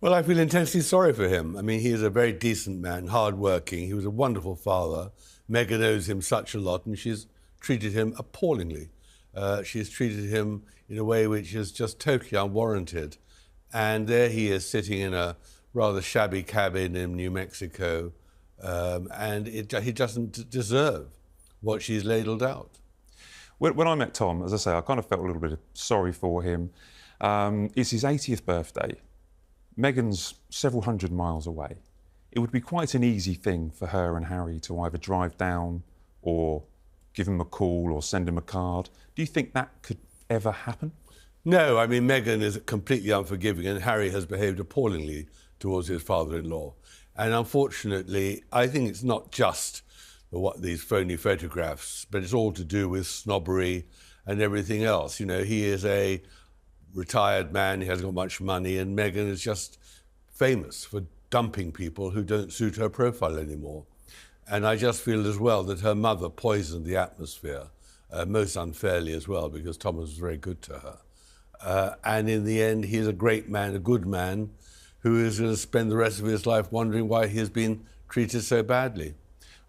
Well, I feel intensely sorry for him. I mean, he is a very decent man, hard-working. He was a wonderful father. Meghan owes him such a lot, and she's treated him appallingly. She's treated him in a way which is just totally unwarranted. And there he is sitting in a rather shabby cabin in New Mexico, and he doesn't deserve what she's ladled out. When I met Tom, as I say, I kind of felt a little bit sorry for him. It's his 80th birthday. Meghan's several hundred miles away. It would be quite an easy thing for her and Harry to either drive down or give him a call or send him a card. Do you think that could ever happen? No, I mean, Meghan is completely unforgiving, and Harry has behaved appallingly towards his father-in-law. And unfortunately, I think it's not just these phony photographs, but it's all to do with snobbery and everything else. You know, he is a retired man, he hasn't got much money, and Meghan is just famous for dumping people who don't suit her profile anymore. And I just feel as well that her mother poisoned the atmosphere, most unfairly as well, because Thomas was very good to her. And in the end, he's a great man, a good man, who is going to spend the rest of his life wondering why he has been treated so badly.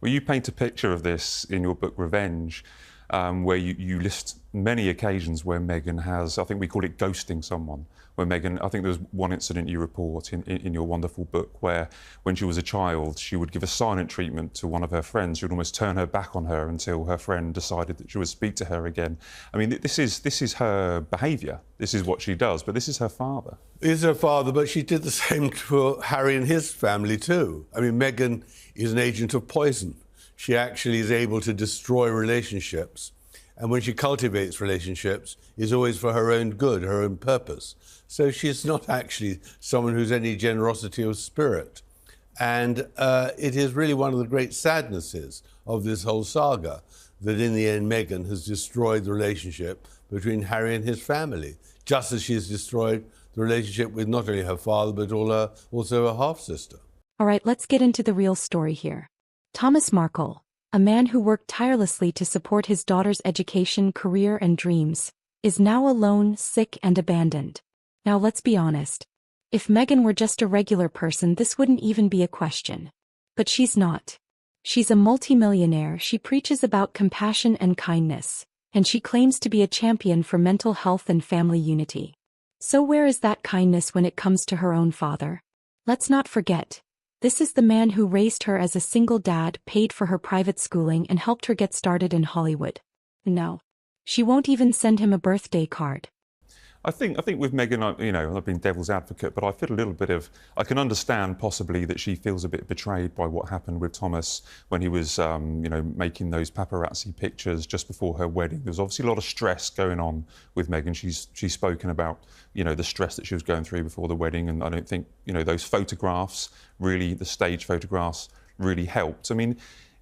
Well, you paint a picture of this in your book, Revenge, where you list many occasions where Meghan has, I think we call it ghosting someone, where Meghan, I think there was one incident you report in your wonderful book where when she was a child, she would give a silent treatment to one of her friends. She would almost turn her back on her until her friend decided that she would speak to her again. I mean, this is her behaviour. This is what she does, but this is her father. It is her father, but she did the same to Harry and his family too. I mean, Meghan is an agent of poison. She actually is able to destroy relationships. And when she cultivates relationships, it's always for her own good, her own purpose. So she's not actually someone who's any generosity of spirit. And it is really one of the great sadnesses of this whole saga that in the end Meghan has destroyed the relationship between Harry and his family, just as she has destroyed the relationship with not only her father, but also her half-sister. All right, let's get into the real story here. Thomas Markle, a man who worked tirelessly to support his daughter's education, career, and dreams, is now alone, sick, and abandoned. Now let's be honest. If Meghan were just a regular person, this wouldn't even be a question. But she's not. She's a multimillionaire, she preaches about compassion and kindness, and she claims to be a champion for mental health and family unity. So where is that kindness when it comes to her own father? Let's not forget. This is the man who raised her as a single dad, paid for her private schooling, and helped her get started in Hollywood. No. She won't even send him a birthday card. I think with Meghan, you know, I've been devil's advocate, but I feel a little bit of, I can understand possibly that she feels a bit betrayed by what happened with Thomas when he was, you know, making those paparazzi pictures just before her wedding. There was obviously a lot of stress going on with Meghan. She's spoken about, you know, the stress that she was going through before the wedding, and I don't think, you know, those photographs really, the stage photographs really helped. I mean,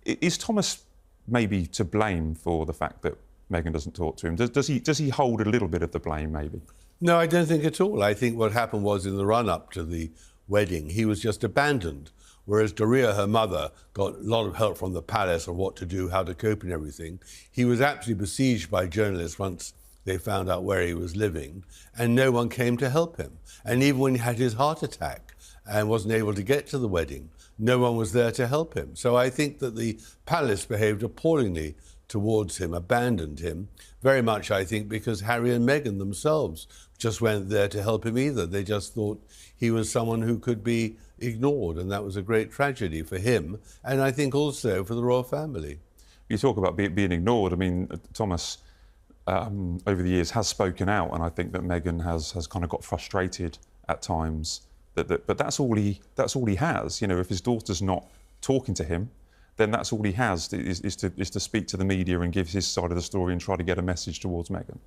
is Thomas maybe to blame for the fact that Meghan doesn't talk to him? Does he hold a little bit of the blame, maybe? No, I don't think at all. I think what happened was in the run-up to the wedding, he was just abandoned, whereas Doria, her mother, got a lot of help from the palace on what to do, how to cope and everything. He was absolutely besieged by journalists once they found out where he was living, and no one came to help him. And even when he had his heart attack and wasn't able to get to the wedding, no one was there to help him. So I think that the palace behaved appallingly towards him, abandoned him, very much, I think, because Harry and Meghan themselves just weren't there to help him either. They just thought he was someone who could be ignored, and that was a great tragedy for him, and I think also for the royal family. You talk about being ignored. I mean, Thomas, over the years, has spoken out, and I think that Meghan has kind of got frustrated at times. But that's all he has. You know, if his daughter's not talking to him, then that's all he has, is to speak to the media and give his side of the story and try to get a message towards Meghan.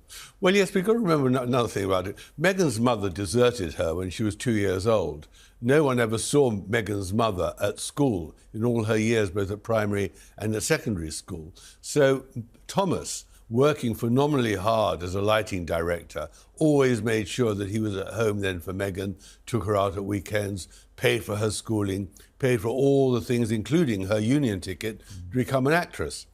Well, yes, we've got to remember another thing about it. Meghan's mother deserted her when she was 2 years old. No one ever saw Meghan's mother at school in all her years, both at primary and at secondary school. So Thomas, working phenomenally hard as a lighting director, always made sure that he was at home then for Meghan, took her out at weekends, paid for her schooling, paid for all the things, including her union ticket, to become an actress.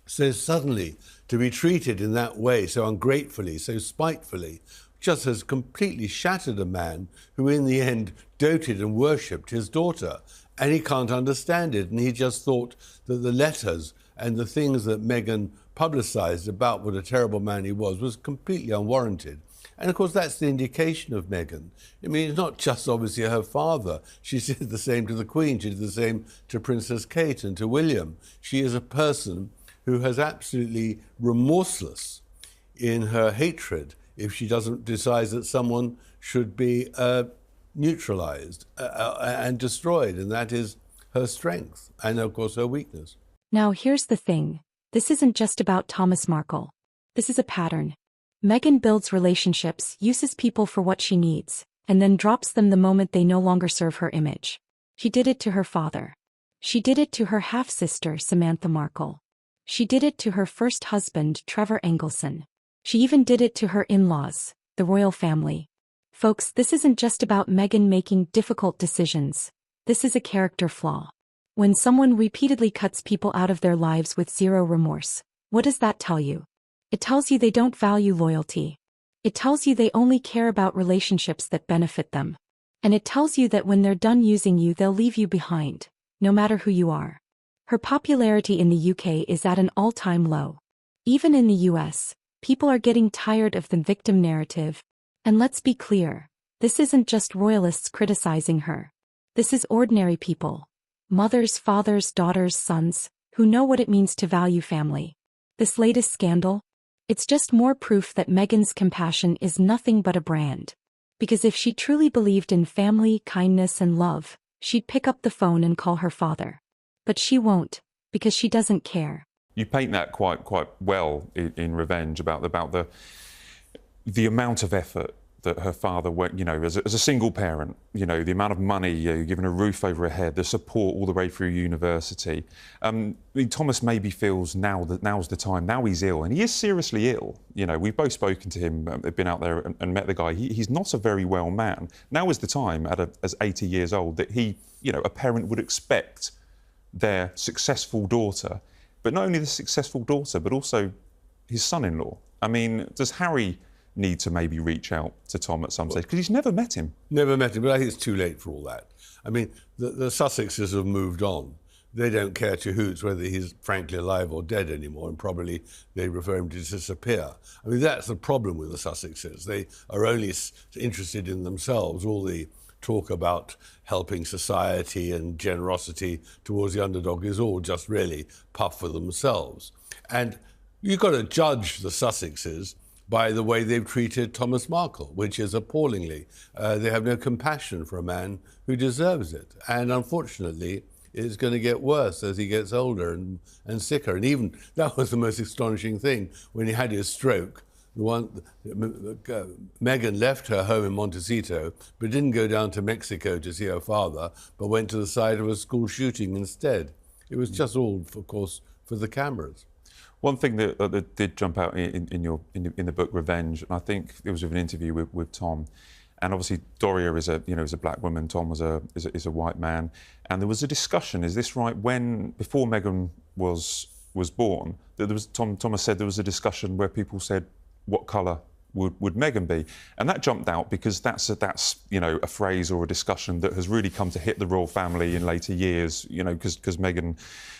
So suddenly, to be treated in that way, so ungratefully, so spitefully, just has completely shattered a man who in the end doted and worshipped his daughter. And he can't understand it. And he just thought that the letters and the things that Meghan publicised about what a terrible man he was completely unwarranted. And of course, that's the indication of Meghan. I mean, it's not just obviously her father. She did the same to the Queen. She did the same to Princess Kate and to William. She is a person who has absolutely remorseless in her hatred if she doesn't decide that someone should be neutralised and destroyed. And that is her strength and, of course, her weakness. Now, here's the thing. This isn't just about Thomas Markle. This is a pattern. Meghan builds relationships, uses people for what she needs, and then drops them the moment they no longer serve her image. She did it to her father. She did it to her half-sister, Samantha Markle. She did it to her first husband, Trevor Engelson. She even did it to her in-laws, the royal family. Folks, this isn't just about Meghan making difficult decisions. This is a character flaw. When someone repeatedly cuts people out of their lives with zero remorse, what does that tell you? It tells you they don't value loyalty. It tells you they only care about relationships that benefit them. And it tells you that when they're done using you, they'll leave you behind, no matter who you are. Her popularity in the UK is at an all-time low. Even in the US, people are getting tired of the victim narrative. And let's be clear, this isn't just royalists criticizing her. This is ordinary people. Mothers, fathers, daughters, sons, who know what it means to value family. This latest scandal? It's just more proof that Meghan's compassion is nothing but a brand. Because if she truly believed in family, kindness, and love, she'd pick up the phone and call her father. But she won't, because she doesn't care. You paint that quite well in Revenge about the amount of effort that her father went, as a single parent, the amount of money, given a roof over her head, the support all the way through university. Thomas maybe feels now's the time. Now he's ill, and he is seriously ill. We've both spoken to him, been out there and met the guy. He's not a very well man. Now is the time, as 80 years old, that a parent would expect their successful daughter, but not only the successful daughter, but also his son-in-law. I mean, does Harry need to maybe reach out to Tom at some stage? Because he's never met him. Never met him, but I think it's too late for all that. I mean, the Sussexes have moved on. They don't care to hoots whether he's frankly alive or dead anymore, and probably they prefer him to disappear. I mean, that's the problem with the Sussexes. They are only interested in themselves. All the talk about helping society and generosity towards the underdog is all just really puff for themselves. And you've got to judge the Sussexes by the way they've treated Thomas Markle, which is appallingly. They have no compassion for a man who deserves it. And unfortunately, it's going to get worse as he gets older and sicker. And even that was the most astonishing thing. When he had his stroke, Meghan left her home in Montecito, but didn't go down to Mexico to see her father, but went to the site of a school shooting instead. It was just all, of course, for the cameras. One thing that did jump out in the book Revenge, and I think it was with an interview with Tom, and obviously Doria is a black woman, Tom is a white man, and there was a discussion. Is this right? Before Meghan was born, there was Thomas said there was a discussion where people said, what colour would Meghan be? And that jumped out because that's a phrase or a discussion that has really come to hit the royal family in later years, because Meghan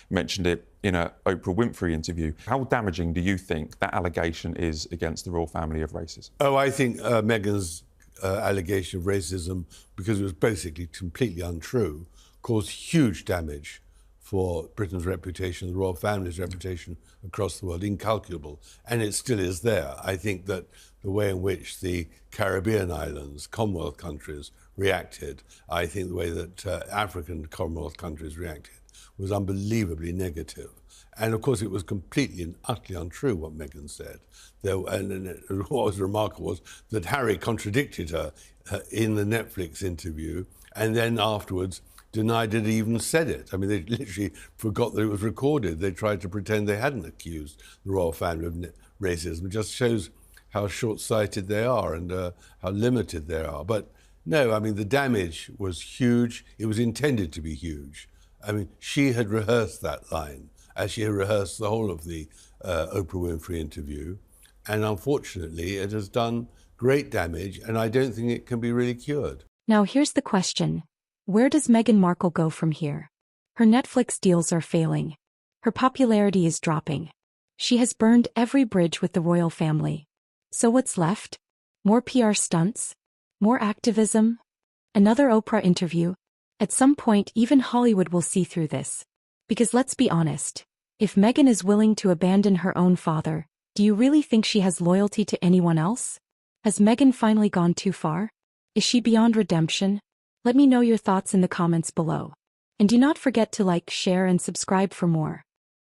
mentioned it in an Oprah Winfrey interview. How damaging do you think that allegation is against the royal family of racism? Oh, I think Meghan's allegation of racism, because it was basically completely untrue, caused huge damage for Britain's reputation, the royal family's reputation across the world, incalculable, and it still is there. I think that the way in which the Caribbean islands, Commonwealth countries, reacted, I think the way that African Commonwealth countries reacted was unbelievably negative. And of course it was completely and utterly untrue what Meghan said. And what was remarkable was that Harry contradicted her in the Netflix interview, and then afterwards denied it even said it. I mean, they literally forgot that it was recorded. They tried to pretend they hadn't accused the royal family of racism. It just shows how short-sighted they are and how limited they are. But no, I mean, the damage was huge. It was intended to be huge. I mean, she had rehearsed that line, as she had rehearsed the whole of the Oprah Winfrey interview. And unfortunately, it has done great damage, and I don't think it can be really cured. Now here's the question. Where does Meghan Markle go from here? Her Netflix deals are failing. Her popularity is dropping. She has burned every bridge with the royal family. So what's left? More PR stunts? More activism? Another Oprah interview? At some point, even Hollywood will see through this. Because let's be honest, if Meghan is willing to abandon her own father, do you really think she has loyalty to anyone else? Has Meghan finally gone too far? Is she beyond redemption? Let me know your thoughts in the comments below. And do not forget to like, share, and subscribe for more.